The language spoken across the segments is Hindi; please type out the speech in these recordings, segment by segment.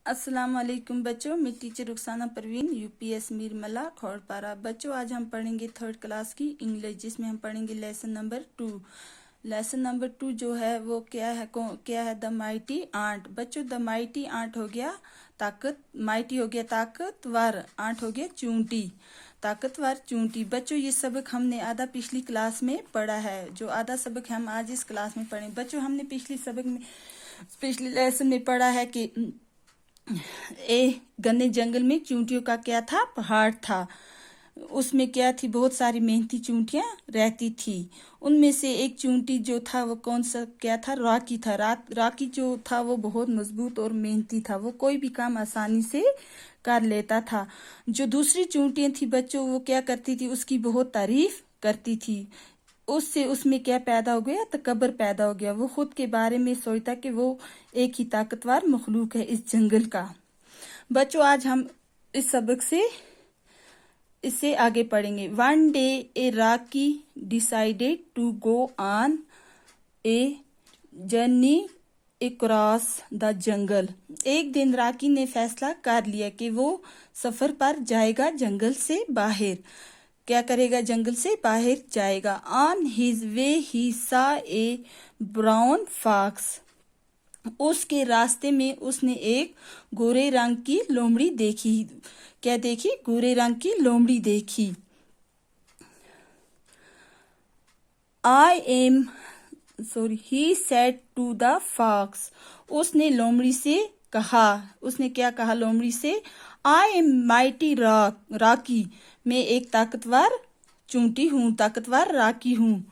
अस्सलाम वालेकुम बच्चों, मैं टीचर रुखसाना परवीन यूपीएस मीर मला खोड़पारा। बच्चों आज हम पढ़ेंगे थर्ड क्लास की इंग्लिश, जिसमें हम पढ़ेंगे लेसन नंबर 2। लेसन नंबर 2 जो है वो क्या है द माइटी आंट। बच्चों द माइटी आंट हो गया ताकत, माइटी हो गया ताकतवर, आंट हो गया चूंटी, ताकतवर चूंटी। बच्चों ये सबक हमने आधा पिछली क्लास में पढ़ा है, जो आधा सबक हम आज इस क्लास में पढ़े। बच्चों हमने पिछले लेसन में पढ़ा है कि घने जंगल में चूंटियों का क्या था, पहाड़ था। उसमें क्या थी, बहुत सारी मेहनती चूंटियां रहती थी। उनमें से एक चूंटी जो था वो कौन सा क्या था, रॉकी था। रॉकी जो था वो बहुत मजबूत और मेहनती था, वो कोई भी काम आसानी से कर लेता था। जो दूसरी चूंटियां थी बच्चों, वो क्या करती थी, उसकी बहुत तारीफ करती थी। उससे उसमें क्या पैदा हो गया, तकब्बर पैदा हो गया। वो खुद के बारे में सोचता कि वो एक ही ताकतवर मखलूक है इस जंगल का। बच्चों आज हम इस सबक से इससे आगे पढ़ेंगे। One day a Rocky decided to go on a journey across the jungle. एक दिन रॉकी ने फैसला कर लिया कि वो सफर पर जाएगा, जंगल से बाहर। क्या करेगा, जंगल से बाहर जाएगा। ऑन हिज वे ही सा ए ब्राउन फॉक्स। उसके रास्ते में उसने एक गोरे रंग की लोमड़ी देखी। क्या देखी, गोरे रंग की लोमड़ी देखी। He said to the fox. उसने लोमड़ी से कहा, उसने क्या कहा लोमड़ी से, आई एम माइटी रॉकी। मैं एक ताकतवर चूंटी हूँ, ताकतवर रॉकी हूँ।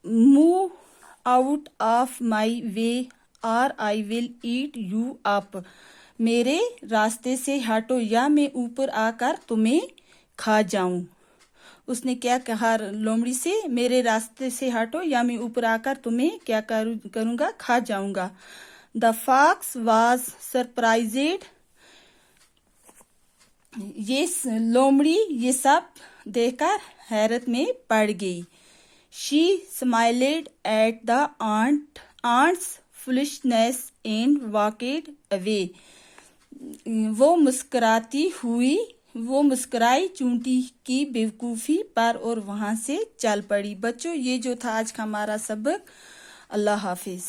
मूव आउट ऑफ माई वे और I will eat you up. मेरे रास्ते से हटो या मैं ऊपर आकर तुम्हें खा जाऊं। उसने क्या कहा लोमड़ी से, मेरे रास्ते से हटो या मैं ऊपर आकर तुम्हें क्या करूंगा, खा जाऊंगा। The fox was surprised. ये लोमड़ी ये सब देखकर हैरत में पड़ गई। She smiled at the ant's foolishness and walked away. वो मुस्कुराई चूंटी की बेवकूफ़ी पर और वहां से चल पड़ी। बच्चों ये जो था आज का हमारा सबक। अल्लाह हाफिज।